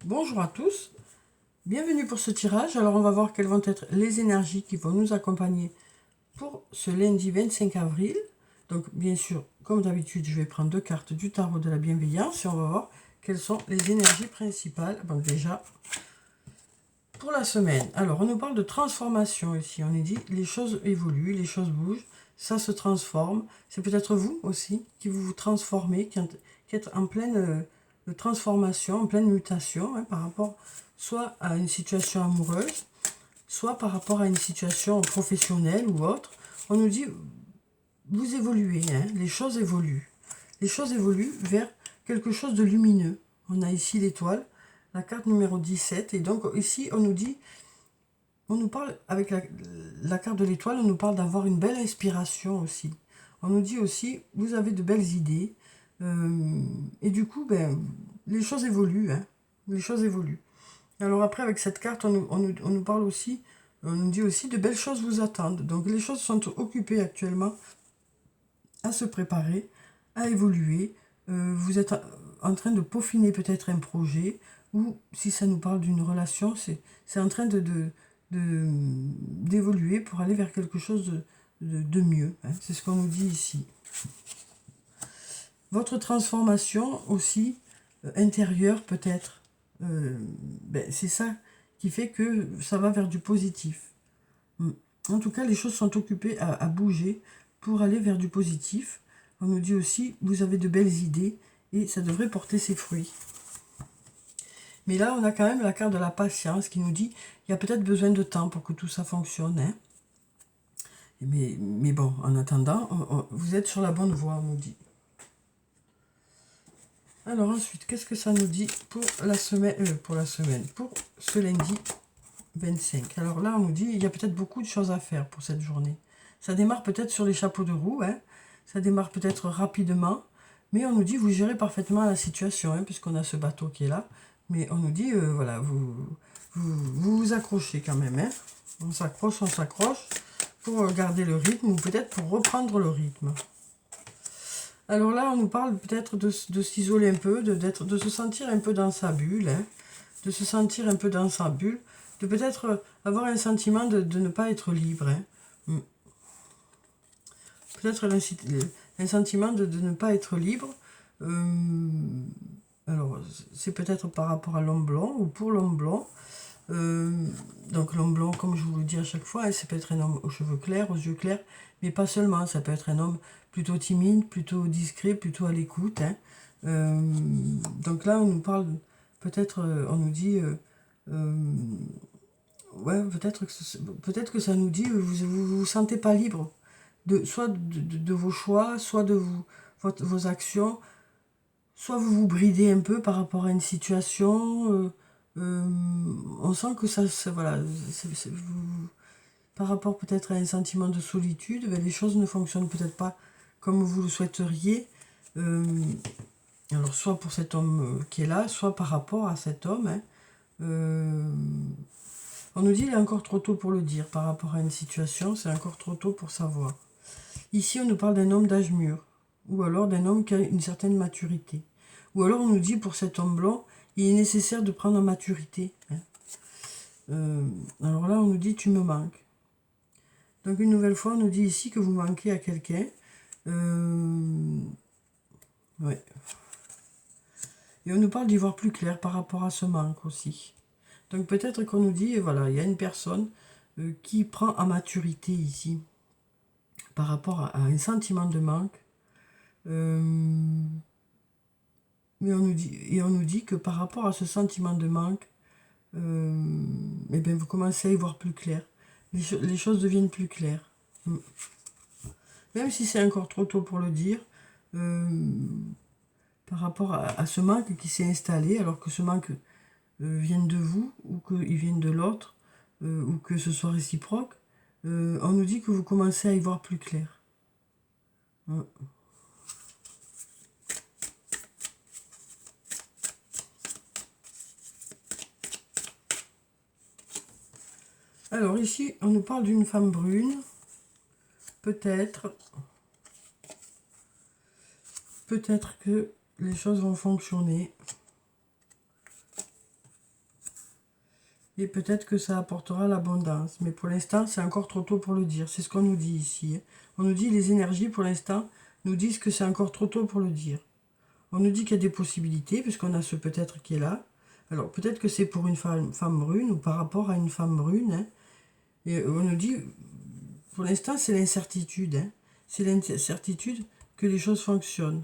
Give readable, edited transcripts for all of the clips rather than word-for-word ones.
Bonjour à tous, bienvenue pour ce tirage. Alors on va voir quelles vont être les énergies qui vont nous accompagner pour ce lundi 25 avril. Donc bien sûr, comme d'habitude, je vais prendre 2 cartes du tarot de la bienveillance et on va voir quelles sont les énergies principales. Bon, déjà, pour la semaine. Alors on nous parle de transformation ici. On nous dit les choses évoluent, les choses bougent, ça se transforme. C'est peut-être vous aussi qui vous transformez, qui êtes en pleine transformation, en pleine mutation par rapport soit à une situation amoureuse, soit par rapport à une situation professionnelle ou autre. On nous dit, vous évoluez, les choses évoluent. Les choses évoluent vers quelque chose de lumineux. On a ici l'étoile, la carte numéro 17. Et donc ici, on nous dit, on nous parle, avec la carte de l'étoile, on nous parle d'avoir une belle inspiration aussi. On nous dit aussi, vous avez de belles idées. Et du coup, les choses évoluent. Les choses évoluent. Alors après, avec cette carte, on nous parle aussi, on nous dit aussi de belles choses vous attendent. Donc les choses sont occupées actuellement à se préparer, à évoluer. Vous êtes en train de peaufiner peut-être un projet, ou si ça nous parle d'une relation, c'est en train d'évoluer pour aller vers quelque chose de mieux. C'est ce qu'on nous dit ici. Votre transformation aussi, intérieure peut-être, c'est ça qui fait que ça va vers du positif. En tout cas, les choses sont occupées à bouger pour aller vers du positif. On nous dit aussi, vous avez de belles idées et ça devrait porter ses fruits. Mais là, on a quand même la carte de la patience qui nous dit, il y a peut-être besoin de temps pour que tout ça fonctionne. Mais bon, en attendant, vous êtes sur la bonne voie, on nous dit. Alors ensuite, qu'est-ce que ça nous dit pour la semaine, pour ce lundi 25. Alors là, on nous dit, il y a peut-être beaucoup de choses à faire pour cette journée. Ça démarre peut-être sur les chapeaux de roue, ça démarre peut-être rapidement, mais on nous dit, vous gérez parfaitement la situation, puisqu'on a ce bateau qui est là. Mais on nous dit, voilà, vous accrochez quand même. On s'accroche pour garder le rythme, ou peut-être pour reprendre le rythme. Alors là, on nous parle peut-être de s'isoler un peu, de se sentir un peu dans sa bulle, de se sentir un peu dans sa bulle, de peut-être avoir un sentiment de ne pas être libre. Peut-être un sentiment de ne pas être libre. Alors, c'est peut-être par rapport à l'homme blond ou pour l'homme blond. Donc l'homme blond, comme je vous le dis à chaque fois, ça peut être un homme aux cheveux clairs, aux yeux clairs, mais pas seulement, ça peut être un homme plutôt timide, plutôt discret, plutôt à l'écoute. Donc là, on nous parle, peut-être, on nous dit, ouais, peut-être que ça nous dit, vous sentez pas libre, soit de vos choix, soit de vos actions, soit vous vous bridez un peu par rapport à une situation. On sent que ça voilà, par rapport peut-être à un sentiment de solitude, les choses ne fonctionnent peut-être pas comme vous le souhaiteriez. Alors soit pour cet homme qui est là, soit par rapport à cet homme. On nous dit qu'il est encore trop tôt pour le dire par rapport à une situation, c'est encore trop tôt pour savoir. Ici, on nous parle d'un homme d'âge mûr, ou alors d'un homme qui a une certaine maturité. Ou alors on nous dit pour cet homme blanc, il est nécessaire de prendre en maturité. Alors là, on nous dit tu me manques. Donc une nouvelle fois, on nous dit ici que vous manquez à quelqu'un. Ouais. Et on nous parle d'y voir plus clair par rapport à ce manque aussi. Donc peut-être qu'on nous dit, voilà, il y a une personne qui prend en maturité ici par rapport à un sentiment de manque. Mais on nous dit que par rapport à ce sentiment de manque, vous commencez à y voir plus clair. Les choses deviennent plus claires. Même si c'est encore trop tôt pour le dire, par rapport à ce manque qui s'est installé, alors que ce manque vienne de vous, ou qu'il vienne de l'autre, ou que ce soit réciproque, on nous dit que vous commencez à y voir plus clair. Alors ici, on nous parle d'une femme brune, peut-être que les choses vont fonctionner. Et peut-être que ça apportera l'abondance. Mais pour l'instant, c'est encore trop tôt pour le dire. C'est ce qu'on nous dit ici. On nous dit, les énergies, pour l'instant, nous disent que c'est encore trop tôt pour le dire. On nous dit qu'il y a des possibilités, puisqu'on a ce peut-être qui est là. Alors, peut-être que c'est pour une femme brune ou par rapport à une femme brune. Hein. Et on nous dit, pour l'instant, c'est l'incertitude. Hein. C'est l'incertitude que les choses fonctionnent.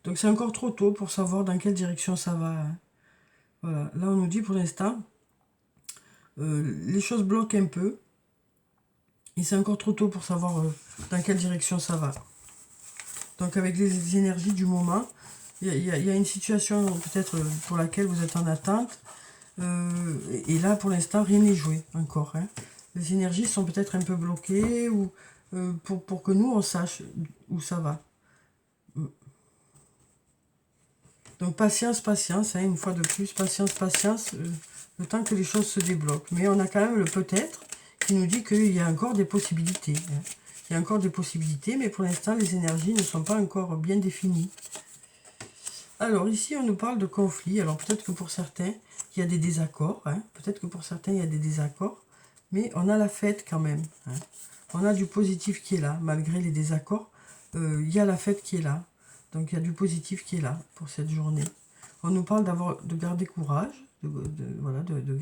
Donc, c'est encore trop tôt pour savoir dans quelle direction ça va. Hein. Voilà. Là, on nous dit pour l'instant, les choses bloquent un peu. Et c'est encore trop tôt pour savoir dans quelle direction ça va. Donc, avec les énergies du moment, il y a une situation peut-être pour laquelle vous êtes en attente. Et là, pour l'instant, rien n'est joué encore. Hein. Les énergies sont peut-être un peu bloquées ou pour que nous, on sache où ça va. Donc, patience, patience, hein, une fois de plus, patience, patience, le temps que les choses se débloquent. Mais on a quand même le peut-être qui nous dit qu'il y a encore des possibilités. Hein. Il y a encore des possibilités, mais pour l'instant, les énergies ne sont pas encore bien définies. Alors, ici, on nous parle de conflits. Alors, peut-être que pour certains, il y a des désaccords. Hein. Peut-être que pour certains, il y a des désaccords. Mais on a la fête quand même. Hein. On a du positif qui est là. Malgré les désaccords, il y a la fête qui est là. Donc, il y a du positif qui est là pour cette journée. On nous parle de garder courage, voilà, de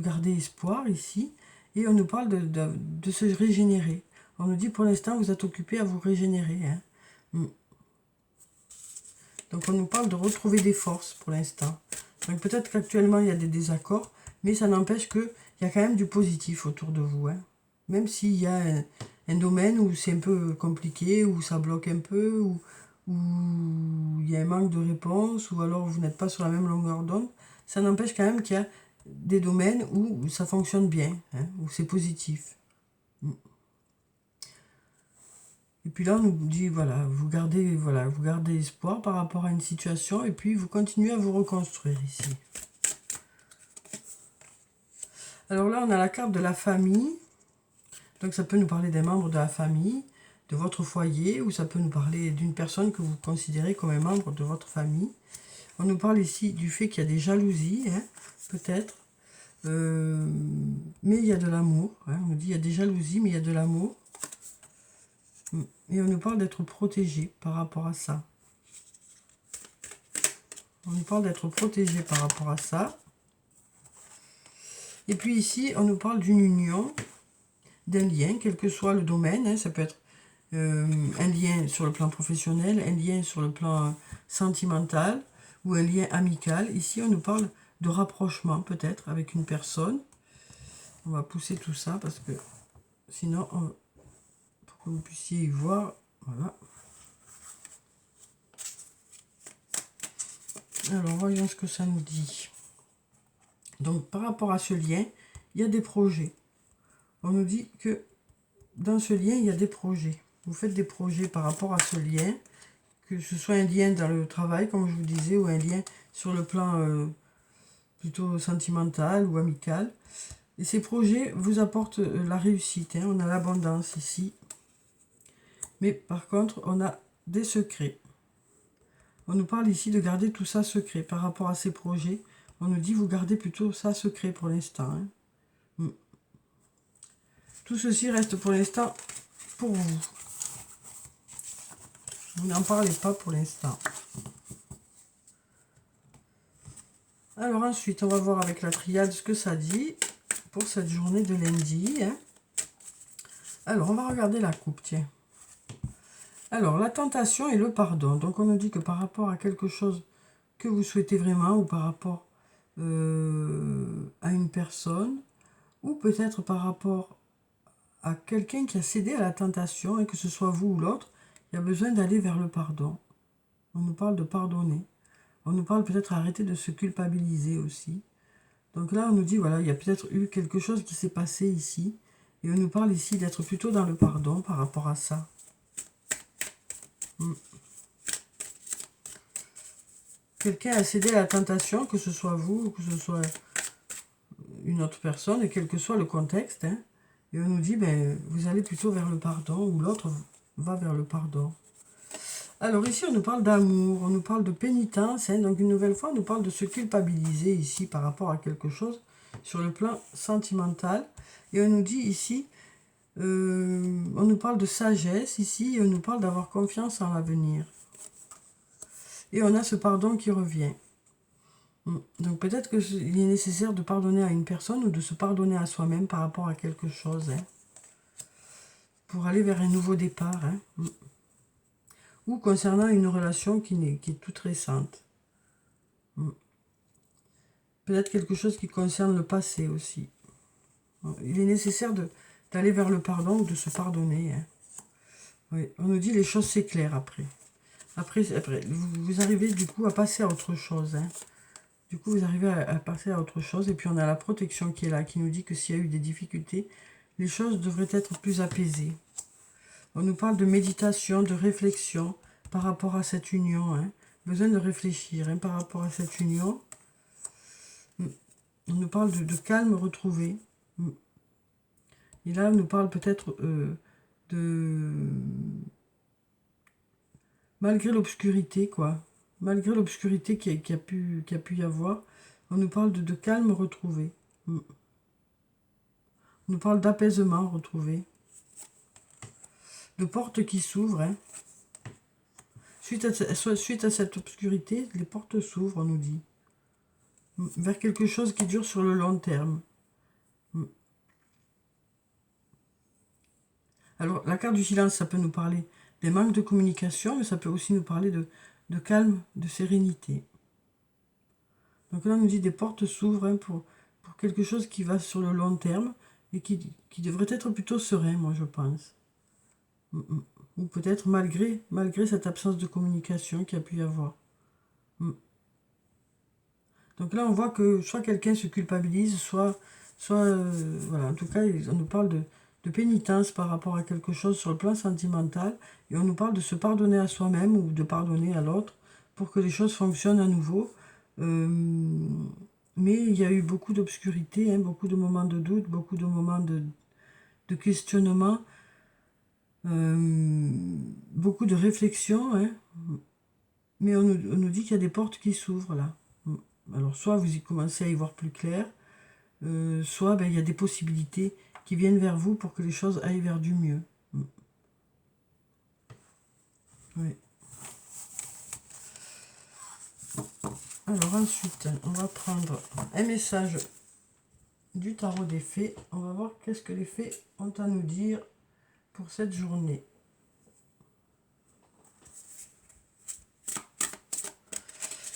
garder espoir ici. Et on nous parle de se régénérer. On nous dit, pour l'instant, vous êtes occupé à vous régénérer. Hein. Donc, on nous parle de retrouver des forces pour l'instant. Donc, peut-être qu'actuellement, il y a des désaccords, mais ça n'empêche qu'il y a quand même du positif autour de vous. Hein. Même s'il y a un domaine où c'est un peu compliqué, où ça bloque un peu, où il y a un manque de réponse, ou alors vous n'êtes pas sur la même longueur d'onde, ça n'empêche quand même qu'il y a des domaines où ça fonctionne bien, hein, où c'est positif. Et puis là, on nous dit, voilà, vous gardez espoir par rapport à une situation, et puis vous continuez à vous reconstruire ici. Alors là, on a la carte de la famille. Donc ça peut nous parler des membres de la famille, de votre foyer, ou ça peut nous parler d'une personne que vous considérez comme un membre de votre famille. On nous parle ici du fait qu'il y a des jalousies, hein, peut-être. Mais il y a de l'amour. Hein. On nous dit qu'il y a des jalousies, mais il y a de l'amour. Et on nous parle d'être protégé par rapport à ça. On nous parle d'être protégé par rapport à ça. Et puis ici, on nous parle d'une union, d'un lien, quel que soit le domaine. Hein. Ça peut être un lien sur le plan professionnel, un lien sur le plan sentimental ou un lien amical. Ici, on nous parle de rapprochement peut-être avec une personne. On va pousser tout ça parce que sinon, pour que vous puissiez y voir, voilà. Alors, voyons ce que ça nous dit. Donc, par rapport à ce lien, il y a des projets. On nous dit que dans ce lien, il y a des projets. Vous faites des projets par rapport à ce lien, que ce soit un lien dans le travail, comme je vous disais, ou un lien sur le plan plutôt sentimental ou amical. Et ces projets vous apportent la réussite. Hein. On a l'abondance ici. Mais par contre, on a des secrets. On nous parle ici de garder tout ça secret. Par rapport à ces projets, on nous dit vous gardez plutôt ça secret pour l'instant. Hein. Tout ceci reste pour l'instant pour vous. Vous n'en parlez pas pour l'instant. Alors ensuite, on va voir avec la triade ce que ça dit pour cette journée de lundi. Hein. Alors, on va regarder la coupe, tiens. Alors, la tentation et le pardon. Donc, on nous dit que par rapport à quelque chose que vous souhaitez vraiment ou par rapport à une personne ou peut-être par rapport à quelqu'un qui a cédé à la tentation et que ce soit vous ou l'autre, il y a besoin d'aller vers le pardon. On nous parle de pardonner. On nous parle peut-être d'arrêter de se culpabiliser aussi. Donc là, on nous dit, voilà, il y a peut-être eu quelque chose qui s'est passé ici. Et on nous parle ici d'être plutôt dans le pardon par rapport à ça. Quelqu'un a cédé à la tentation, que ce soit vous ou que ce soit une autre personne, et quel que soit le contexte. Hein, et on nous dit, ben, vous allez plutôt vers le pardon, ou l'autre va vers le pardon. Alors ici, on nous parle d'amour, on nous parle de pénitence. Hein, donc une nouvelle fois, on nous parle de se culpabiliser ici par rapport à quelque chose sur le plan sentimental. Et on nous dit ici, on nous parle de sagesse ici, et on nous parle d'avoir confiance en l'avenir. Et on a ce pardon qui revient. Donc peut-être qu'il est nécessaire de pardonner à une personne ou de se pardonner à soi-même par rapport à quelque chose. Hein, pour aller vers un nouveau départ. Hein, ou concernant une relation qui est toute récente. Peut-être quelque chose qui concerne le passé aussi. Il est nécessaire d'aller vers le pardon ou de se pardonner. Hein. Oui, on nous dit les choses s'éclairent après. Après vous arrivez du coup à passer à autre chose. Hein. Du coup, vous arrivez à passer à autre chose. Et puis on a la protection qui est là, qui nous dit que s'il y a eu des difficultés, les choses devraient être plus apaisées. On nous parle de méditation, de réflexion par rapport à cette union. Hein. Besoin de réfléchir par rapport à cette union. On nous parle de calme retrouvé. Et là, on nous parle peut-être de... Malgré l'obscurité, quoi. Malgré l'obscurité qui a pu y avoir, on nous parle de calme retrouvé. On nous parle d'apaisement retrouvé. De portes qui s'ouvrent. Hein. Suite à cette obscurité, les portes s'ouvrent, on nous dit. Vers quelque chose qui dure sur le long terme. Alors, la carte du silence, ça peut nous parler des manques de communication, mais ça peut aussi nous parler de calme, de sérénité. Donc là, on nous dit des portes s'ouvrent hein, pour quelque chose qui va sur le long terme et qui devrait être plutôt serein, moi, je pense. Ou peut-être malgré cette absence de communication qu'il y a pu y avoir. Donc là, on voit que soit quelqu'un se culpabilise, soit voilà, en tout cas, on nous parle de pénitence par rapport à quelque chose sur le plan sentimental, et on nous parle de se pardonner à soi-même ou de pardonner à l'autre pour que les choses fonctionnent à nouveau. Mais il y a eu beaucoup d'obscurité, hein, beaucoup de moments de doute, beaucoup de moments de questionnement, beaucoup de réflexion, hein, mais on nous dit qu'il y a des portes qui s'ouvrent là. Alors soit vous y commencez à y voir plus clair, soit il y a des possibilités qui viennent vers vous pour que les choses aillent vers du mieux. Oui. Alors ensuite, on va prendre un message du tarot des fées. On va voir qu'est-ce que les fées ont à nous dire pour cette journée.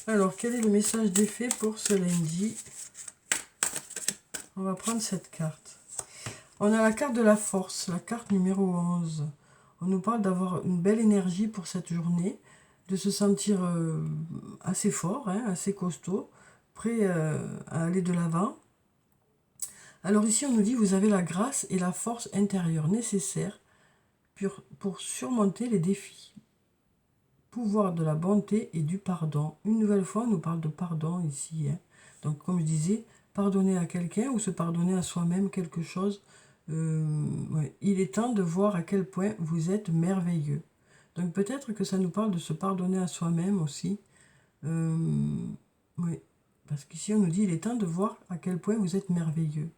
Alors, quel est le message des fées pour ce lundi? On va prendre cette carte. On a la carte de la force, la carte numéro 11. On nous parle d'avoir une belle énergie pour cette journée, de se sentir assez fort, hein, assez costaud, prêt à aller de l'avant. Alors ici, on nous dit, vous avez la grâce et la force intérieure nécessaires pour surmonter les défis. Pouvoir de la bonté et du pardon. Une nouvelle fois, on nous parle de pardon ici. Hein. Donc, comme je disais, pardonner à quelqu'un ou se pardonner à soi-même quelque chose. Ouais. Il est temps de voir à quel point vous êtes merveilleux. Donc, peut-être que ça nous parle de se pardonner à soi-même aussi. Oui. Parce qu'ici, on nous dit, il est temps de voir à quel point vous êtes merveilleux.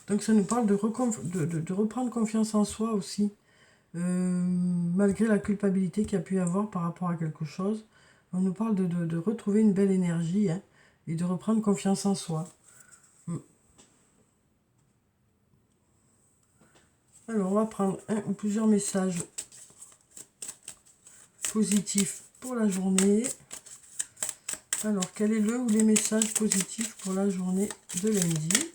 Donc, ça nous parle de reprendre confiance en soi aussi. Malgré la culpabilité qu'il y a pu y avoir par rapport à quelque chose, on nous parle de retrouver une belle énergie hein, et de reprendre confiance en soi. Alors, on va prendre un ou plusieurs messages positifs pour la journée. Alors, quel est le ou les messages positifs pour la journée de lundi?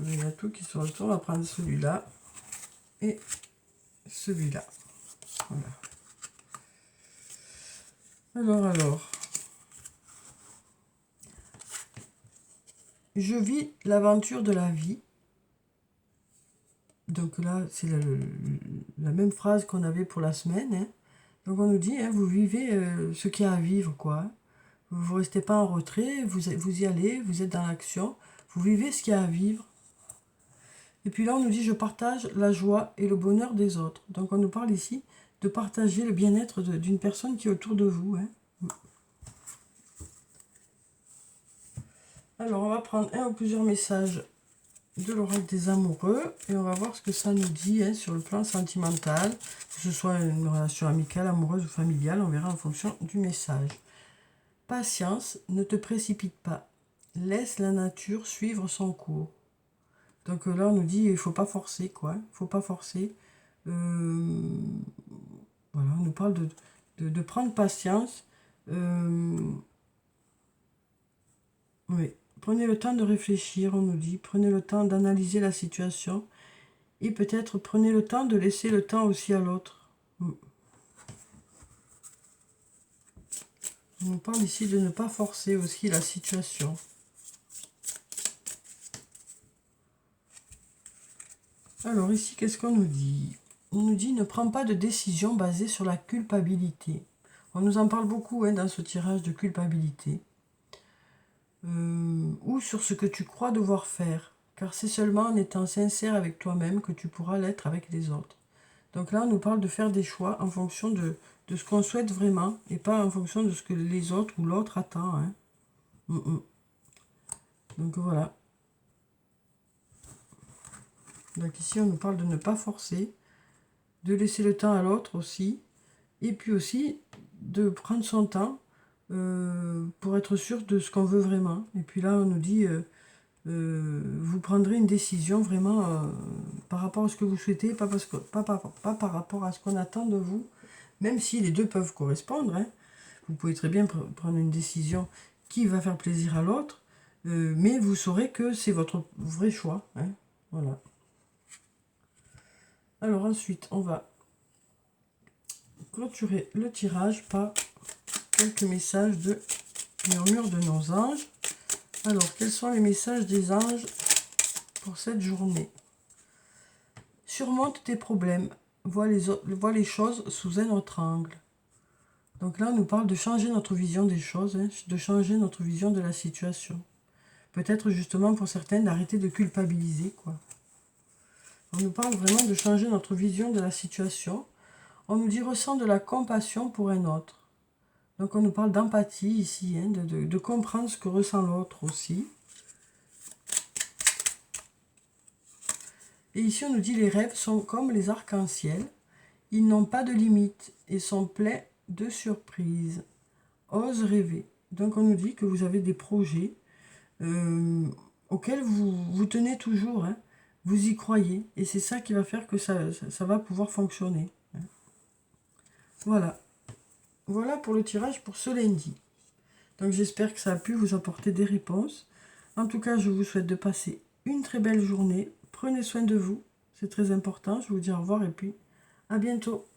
Il y a tout qui se retourne. On va prendre celui-là et celui-là. Voilà. Alors. Je vis l'aventure de la vie. Donc là, c'est la même phrase qu'on avait pour la semaine. Hein. Donc on nous dit, hein, vous vivez ce qu'il y a à vivre, quoi. Vous ne restez pas en retrait, vous y allez, vous êtes dans l'action, vous vivez ce qu'il y a à vivre. Et puis là, on nous dit, je partage la joie et le bonheur des autres. Donc on nous parle ici de partager le bien-être d'une personne qui est autour de vous. Hein. Alors, on va prendre un ou plusieurs messages de l'oracle des amoureux et on va voir ce que ça nous dit hein, sur le plan sentimental, que ce soit une relation amicale, amoureuse ou familiale, on verra en fonction du message. Patience, ne te précipite pas, laisse la nature suivre son cours. Donc là, on nous dit, il ne faut pas forcer, quoi. Il ne faut pas forcer. Voilà, on nous parle de prendre patience. Oui. Prenez le temps de réfléchir, on nous dit. Prenez le temps d'analyser la situation. Et peut-être prenez le temps de laisser le temps aussi à l'autre. On nous parle ici de ne pas forcer aussi la situation. Alors ici, qu'est-ce qu'on nous dit? On nous dit, ne prends pas de décision basée sur la culpabilité. On nous en parle beaucoup hein, dans ce tirage de culpabilité. Ou sur ce que tu crois devoir faire. Car c'est seulement en étant sincère avec toi-même que tu pourras l'être avec les autres. Donc là, on nous parle de faire des choix en fonction de ce qu'on souhaite vraiment et pas en fonction de ce que les autres ou l'autre attend. Hein. Donc voilà. Donc ici, on nous parle de ne pas forcer, de laisser le temps à l'autre aussi, et puis aussi de prendre son temps pour être sûr de ce qu'on veut vraiment. Et puis là, on nous dit, vous prendrez une décision vraiment par rapport à ce que vous souhaitez, pas par rapport à ce qu'on attend de vous, même si les deux peuvent correspondre. Hein. Vous pouvez très bien prendre une décision qui va faire plaisir à l'autre, mais vous saurez que c'est votre vrai choix. Hein. Voilà. Alors ensuite, on va clôturer le tirage par quelques messages de murmure de nos anges. Alors, quels sont les messages des anges pour cette journée? Surmonte tes problèmes, vois les choses sous un autre angle. Donc là, on nous parle de changer notre vision des choses, hein, de changer notre vision de la situation. Peut-être justement pour certains d'arrêter de culpabiliser, quoi. On nous parle vraiment de changer notre vision de la situation. On nous dit ressens de la compassion pour un autre. Donc on nous parle d'empathie ici, hein, de comprendre ce que ressent l'autre aussi. Et ici on nous dit les rêves sont comme les arcs-en-ciel. Ils n'ont pas de limite et sont pleins de surprises. Ose rêver. Donc on nous dit que vous avez des projets auxquels vous tenez toujours. Hein. Vous y croyez. Et c'est ça qui va faire que ça va pouvoir fonctionner. Hein. Voilà. Voilà pour le tirage pour ce lundi. Donc j'espère que ça a pu vous apporter des réponses. En tout cas, je vous souhaite de passer une très belle journée. Prenez soin de vous. C'est très important. Je vous dis au revoir et puis à bientôt.